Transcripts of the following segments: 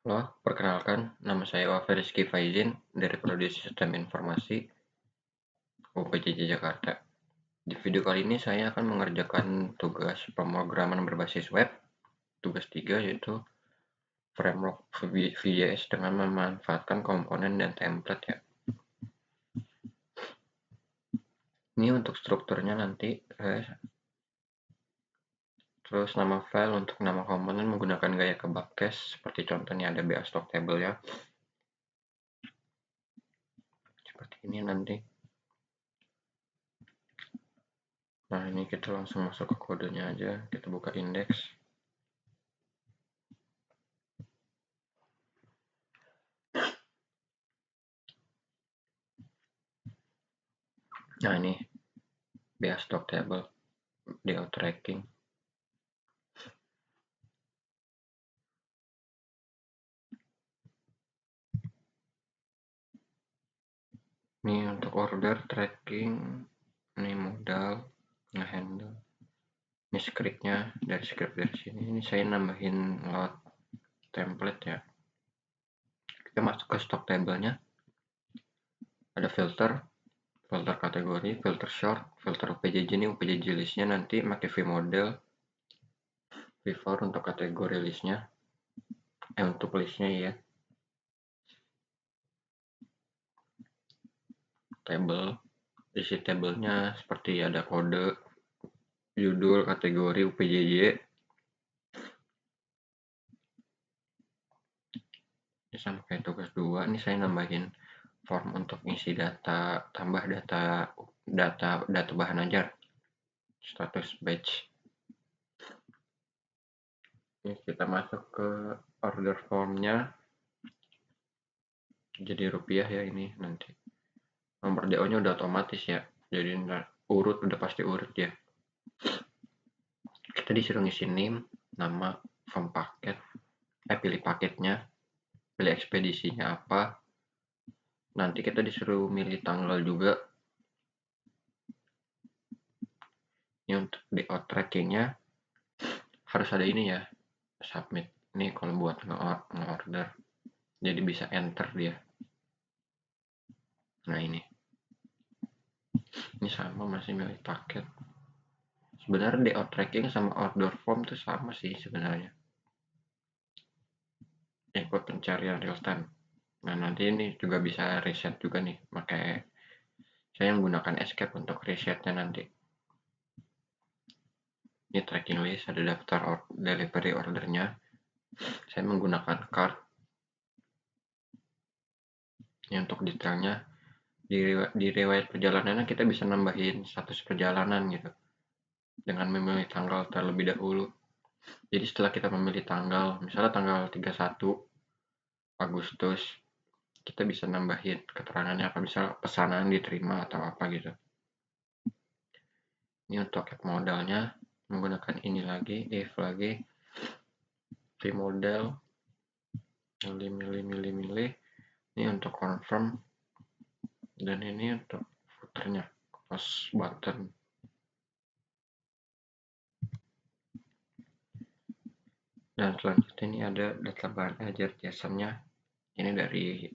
Halo, perkenalkan, nama saya Wafer Rizky Faizin dari Prodi Sistem Informasi UPJJ Jakarta. Di video kali ini saya akan mengerjakan tugas pemrograman berbasis web. Tugas 3 yaitu framework VJS dengan memanfaatkan komponen dan template ya. Ini untuk strukturnya nanti, terus nama file untuk nama komponen menggunakan gaya kebakes seperti contohnya ada stock table ya. Seperti ini nanti. Nah, ini kita langsung masuk ke kodenya aja. Kita buka indeks. Nah, ini stock table, DO tracking. Ini untuk order tracking, ini modal, ngehandle. Ini scriptnya dari sini. Ini saya nambahin load template ya. Kita masuk ke stock table-nya. Ada filter kategori, filter short, filter UPJJ. Ini UPJJ listnya nanti pakai vmodel, v4 untuk kategori listnya, untuk listnya ya. Table, isi tabelnya seperti ada kode, judul, kategori, UPJJ. Ini sama kayak tugas 2, ini saya nambahin form untuk isi data, tambah data bahan ajar, status batch. Ini kita masuk ke order formnya, jadi rupiah ya. Ini nanti nomor DO nya udah otomatis ya, jadi urut udah pasti urut ya. Kita disuruh ngisi name, nama, form paket, pilih paketnya, pilih ekspedisinya apa. Nanti kita disuruh milih tanggal juga. Ini untuk DO trackingnya harus ada ini ya, submit. Ini kalau buat nge-order, jadi bisa enter dia. Nah, ini sama, masih milih paket. Sebenarnya DO tracking sama order form tuh sama sih sebenarnya. Ikut pencarian real time. Nah, nanti ini juga bisa reset juga nih, pakai saya menggunakan escape untuk resetnya nanti. Ini tracking list, ada daftar delivery ordernya. Saya menggunakan cart. Ini untuk detailnya. Di riwayat perjalanannya kita bisa nambahin status perjalanan gitu dengan memilih tanggal terlebih dahulu. Jadi setelah kita memilih tanggal, misalnya tanggal 31 Agustus, kita bisa nambahin keterangannya apa, bisa pesanan diterima atau apa gitu. Ini untuk add modalnya menggunakan ini lagi, if lagi, vmodel, milih. Ini untuk confirm, dan ini untuk footernya, post button. Dan selanjutnya ini ada data bahan ajar JSON-nya. Ini dari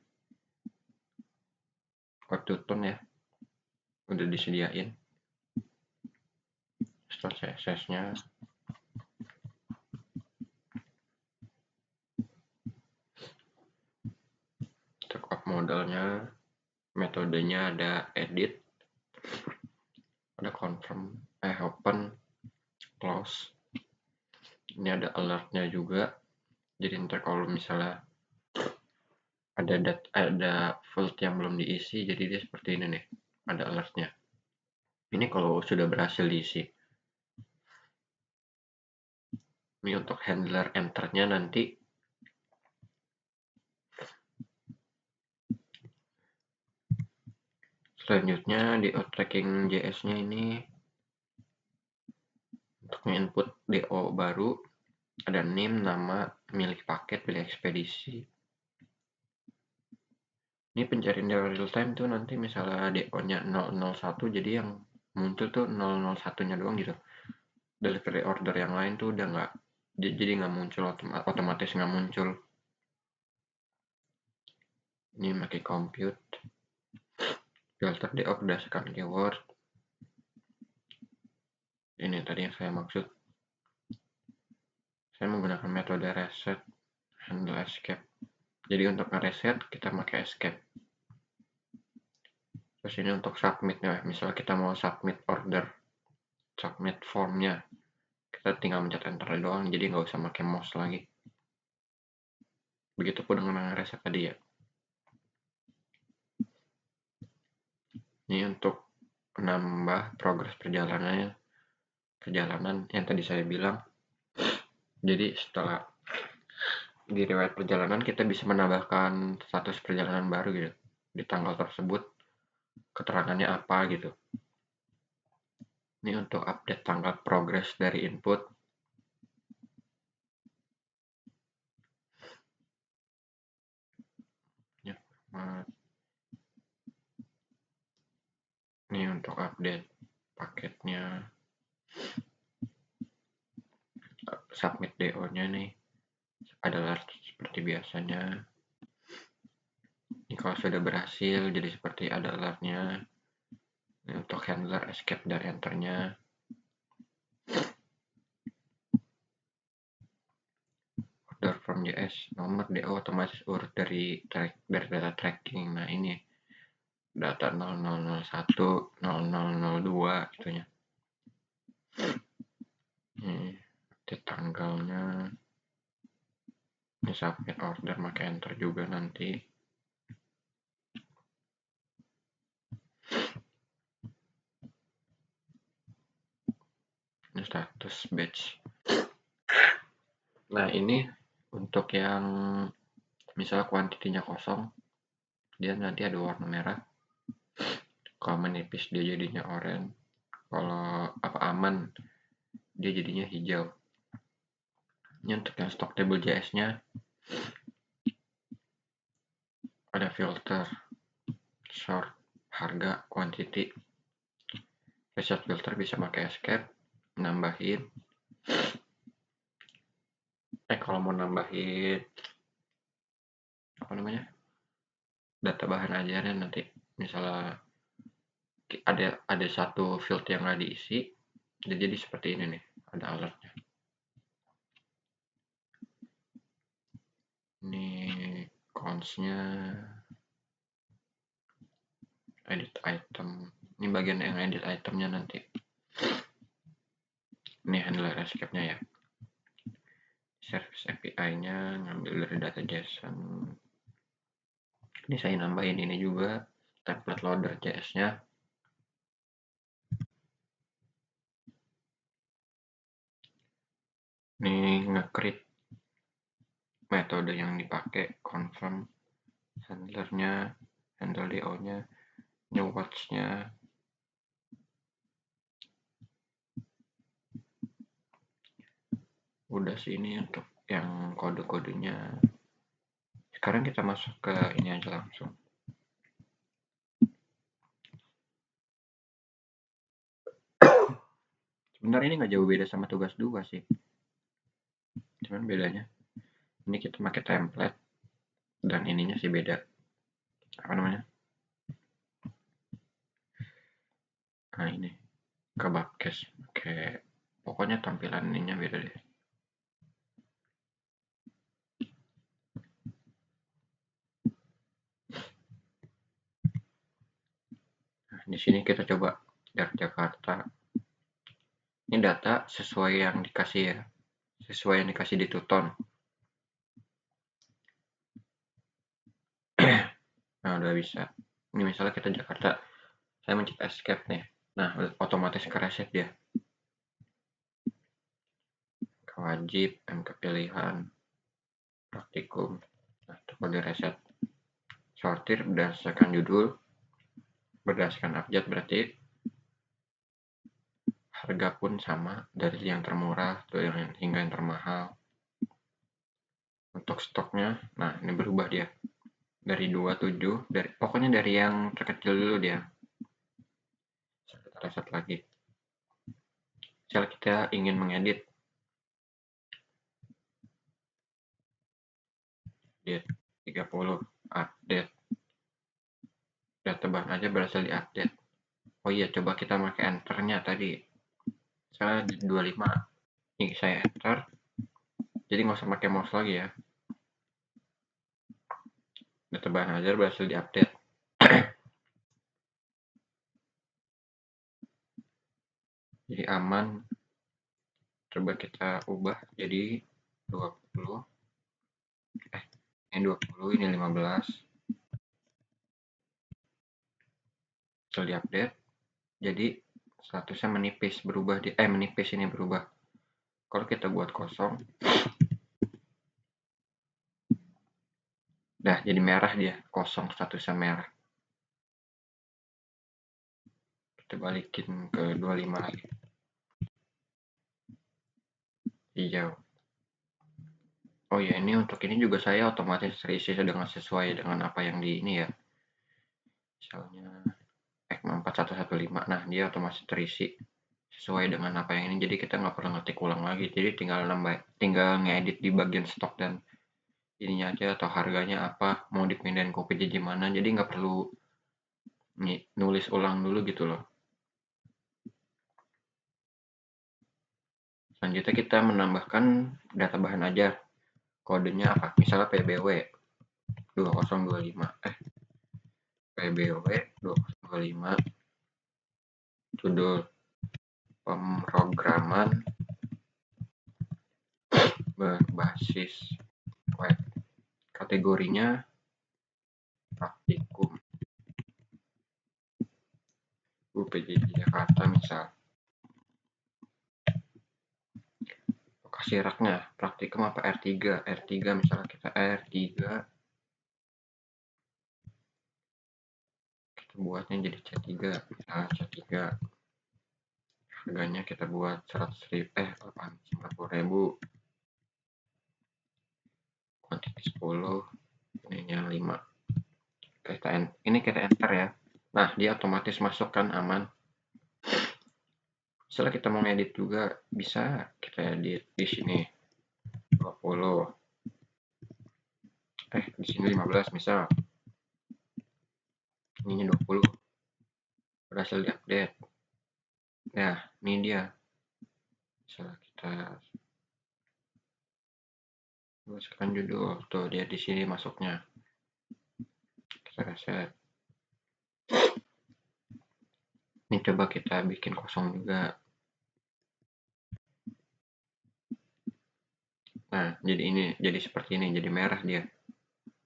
Code2Tone ya, udah disediain. Store CSS-nya. Untuk modalnya, metodenya ada edit, ada confirm, open, close. Ini ada alertnya juga. Jadi ntar kalau misalnya ada field yang belum diisi, jadi dia seperti ini nih, ada alertnya. Ini kalau sudah berhasil diisi. Ini untuk handler enternya nanti. Selanjutnya di tracking JS-nya ini untuk input DO baru, ada name, nama, milik paket, pilih ekspedisi. Ini pencarian dari real time tuh nanti misalnya DO-nya 001, jadi yang muncul tuh 001-nya doang gitu. Delivery order yang lain tuh udah nggak, jadi nggak muncul, otomatis nggak muncul. Ini pakai compute, filter DO berdasarkan keyword. Ini tadi yang saya maksud. Saya menggunakan metode reset, handle escape. Jadi untuk ngereset kita pakai escape. Terus ini untuk submitnya, misalnya kita mau submit order, submit formnya, kita tinggal mencet enter doang, jadi nggak usah pakai mouse lagi. Begitupun dengan ngereset tadi ya. Ini untuk menambah progres perjalanan yang tadi saya bilang. Jadi setelah di riwayat perjalanan kita bisa menambahkan status perjalanan baru gitu di tanggal tersebut, keterangannya apa gitu. Ini untuk update tanggal progres dari input. Ini untuk update paketnya, submit DO-nya nih adalah seperti biasanya. Ini kalau sudah berhasil jadi seperti ada alertnya. Ini untuk handler escape dan enternya. Order from JS, nomor DO otomatis urut dari data tracking. Nah ini data 0001, 0002 gitunya. Ini tanggalnya. Ini submit order, pakai enter juga nanti. Ini status batch. Nah ini untuk yang misalnya kuantitinya kosong, dia nanti ada warna merah. Kalau menipis dia jadinya oranye. Kalau aman dia jadinya hijau. Ini untuk yang stock table JS-nya ada filter, sort, harga, quantity. Reset filter bisa pakai escape, nambahin. Kalau mau nambahin data bahan ajarnya nanti misalnya ada satu field yang nggak diisi, jadi seperti ini nih, ada alertnya. Ini cons-nya, edit item. Ini bagian yang edit itemnya nanti. Ini handler escape-nya ya. Service API-nya ngambil dari data JSON. Ini saya nambahin ini juga, template loader JS-nya. Ini nge-create metode yang dipakai, confirm, handlernya, handle DO-nya, new watch-nya. Udah sih ini untuk yang kode-kodenya. Sekarang kita masuk ke ini aja langsung. Sebenarnya ini nggak jauh beda sama tugas 2 sih. Cuman bedanya, ini kita pakai template dan ininya sih beda. Apa namanya? Nah ini ke Babkes, pokoknya tampilan ininya beda deh. Nah, di sini kita coba dari Jakarta. Ini data sesuai yang dikasih ya, sesuai yang dikasih di Tuton. Nah udah bisa. Ini misalnya kita Jakarta, saya mencet escape nih. Nah otomatis ke reset dia. Ke wajib, MK pilihan, praktikum. Nah coba di reset. Sortir berdasarkan judul, berdasarkan abjad berarti. Harga pun sama, dari yang termurah hingga yang termahal. Untuk stoknya, nah ini berubah dia. Dari 27, pokoknya dari yang terkecil dulu dia. Kita reset lagi. Misal kita ingin mengedit. Edit 30. update data bahan ajar berhasil diupdate. Oh iya, coba kita pakai enternya tadi. Saya di 25. Ini saya enter. Jadi nggak usah pakai mouse lagi ya. Data bahan ajar berhasil diupdate. Jadi aman. Coba kita ubah jadi 20. Ini 20, ini 15. Bisa diupdate. Jadi statusnya menipis, berubah di menipis ini berubah. Kalau kita buat kosong, dah jadi merah dia, kosong statusnya merah. Kita balikin ke 25 lagi. Hijau. Oh ya, ini untuk ini juga saya otomatis terisi dengan sesuai dengan apa yang di ini ya. Misalnya ECMA 4115. Nah, dia otomatis terisi sesuai dengan apa yang ini. Jadi kita nggak perlu ngetik ulang lagi. Jadi tinggal ngedit di bagian stok dan ininya aja atau harganya apa, mau dipindahin kopi jadi gimana. Jadi nggak perlu nulis ulang dulu gitu loh. Selanjutnya kita menambahkan data bahan ajar. Kodenya apa? Misalnya PBW 2025. PBW 2025. Judul pemrograman berbasis web. Kategorinya praktikum. UPJ Jakarta misal. Lokasi raknya praktikum apa R3? R3 misalnya kita R3. Kita buatnya jadi C3. Misalnya C3. Harganya kita buat 90.000. Kuantiti 10. Ininya 5. Ini kita enter ya. Nah, dia otomatis masuk kan, aman. Setelah kita mau edit juga bisa kita edit di sini 20. Di sini 15 misal. Ininya 20. Berhasil diupdate. Nah, ini dia. Misalnya kita masukkan judul, tuh dia di sini masuknya. Kita reset. Ini coba kita bikin kosong juga. Nah, jadi seperti ini, jadi merah dia.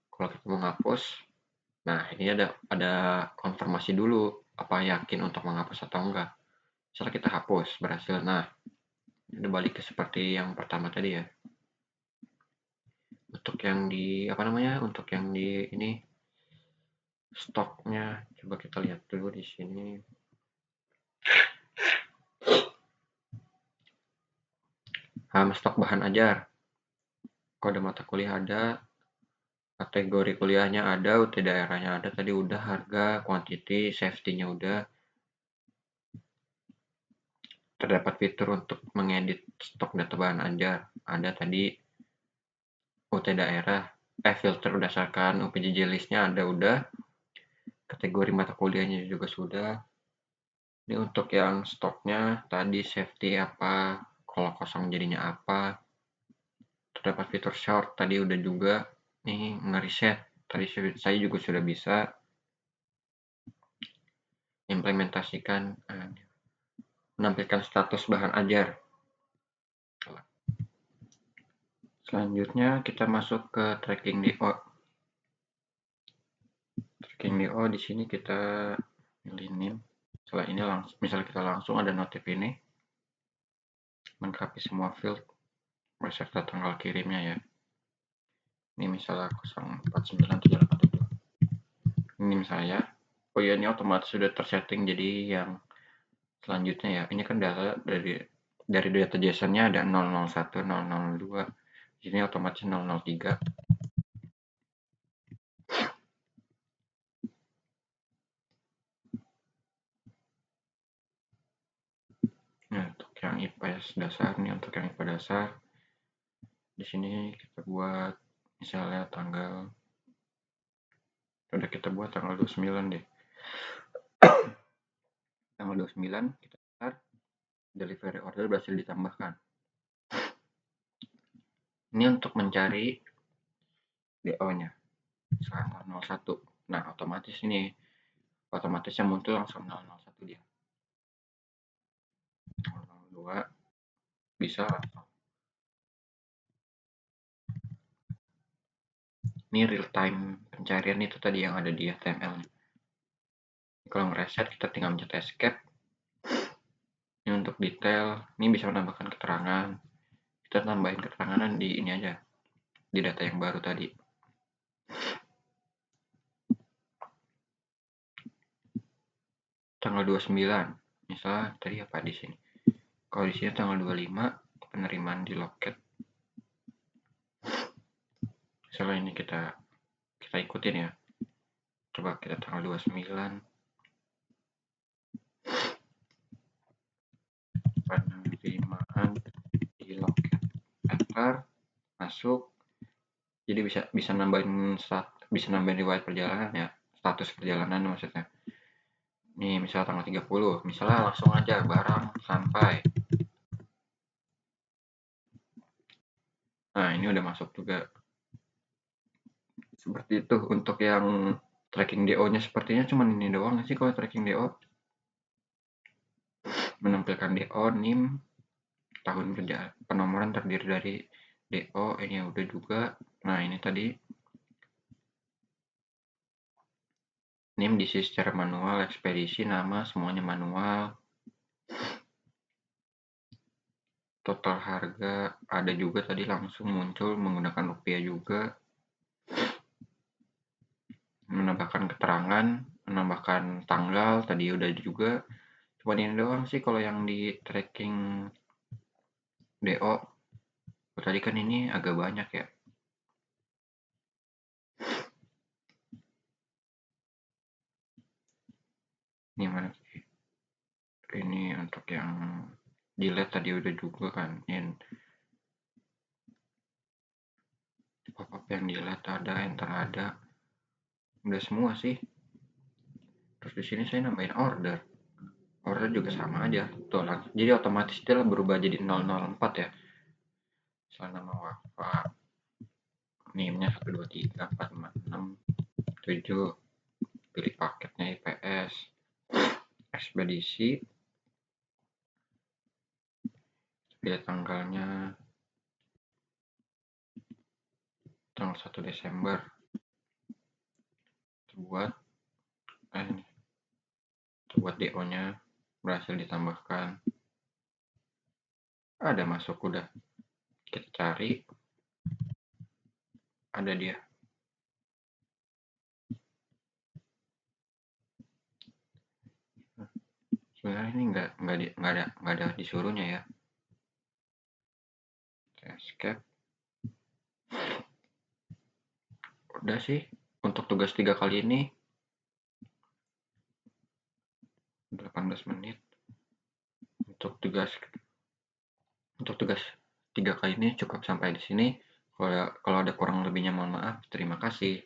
Kalau kita mau ngapus, nah ini ada konfirmasi dulu apa yakin untuk menghapus atau enggak. Setelah kita hapus berhasil. Nah, ini balik ke seperti yang pertama tadi ya. Untuk yang di apa namanya? Untuk yang di ini stoknya coba kita lihat dulu di sini. Stok bahan ajar. Kode mata kuliah ada, kategori kuliahnya ada, UT daerahnya ada, tadi udah, harga, quantity, safety-nya udah. Terdapat fitur untuk mengedit stok data bahan ajar. Ada tadi UT daerah, filter berdasarkan UPJJ list-nya ada udah. Kategori mata kuliahnya juga sudah. Ini untuk yang stoknya tadi safety apa, kalau kosong jadinya apa. Terdapat fitur short tadi udah juga. Nih ngereset tadi saya juga sudah bisa implementasikan, menampilkan status bahan ajar. Selanjutnya kita masuk ke tracking DO. Tracking DO di sini kita pilih name. Setelah ini misalnya kita langsung ada notif ini, melengkapi semua field beserta tanggal kirimnya ya. Ini misalnya 049787. Ini saya. Oh ya, ini otomatis sudah tersetting jadi yang selanjutnya ya. Ini kan data dari data JSON-nya ada 001, 002. Di sini otomatis 003. Nah, untuk yang IPS dasar nih, untuk yang IPA dasar di sini kita buat misalnya tanggal Udah kita buat tanggal 29 deh. Tanggal 29 kita start, delivery order berhasil ditambahkan. Ini untuk mencari DO-nya 001. Nah, otomatis yang muncul langsung 001 dia. 002 bisa langsung. Ini real time pencarian itu tadi yang ada di HTML. Kalau ngereset kita tinggal mencet escape. Ini untuk detail, ini bisa menambahkan keterangan. Kita tambahin keterangan di ini aja, di data yang baru tadi. Tanggal 29, misalnya tadi apa di sini? Kalau di sini tanggal 25 penerimaan di loket. Misalnya ini kita ikutin ya. Coba kita tanggal 29. Penerimaan di loket. Enter, masuk. Jadi bisa nambahin riwayat perjalanan ya, status perjalanan maksudnya. Nih misalnya tanggal 30, misalnya langsung aja barang sampai. Nah, ini udah masuk juga. Seperti itu untuk yang tracking DO-nya, sepertinya cuma ini doang sih kalau tracking DO. Menampilkan DO, NIM, tahun kerja, penomoran terdiri dari DO, ini udah juga. Nah, ini tadi NIM diisi secara manual, ekspedisi, nama, semuanya manual. Total harga ada juga tadi langsung muncul menggunakan rupiah juga. Menambahkan keterangan, menambahkan tanggal tadi udah juga. Cuma ini doang sih kalau yang di tracking DO. Tadi kan ini agak banyak ya. Ini mana sih? Ini untuk yang delete tadi udah juga kan. Ini pop-up yang delete ada, enter ada. Udah semua sih. Terus di sini saya nambahin order. Order juga sama aja. Tuh, jadi otomatis dia berubah jadi 004 ya. Soal nama Wafa. NIM-nya 1234567. Pilih paketnya IPS. Ekspedisi. Pilih tanggalnya tanggal 1 Desember. Buat DO-nya berhasil ditambahkan. Ada masuk udah. Kita cari. Ada dia. Sebenarnya ini nggak ada disuruhnya ya. Escape. Udah sih untuk tugas 3 kali ini 18 menit. Untuk tugas 3 kali ini cukup sampai di sini. Kalau ada kurang lebihnya mohon maaf. Terima kasih.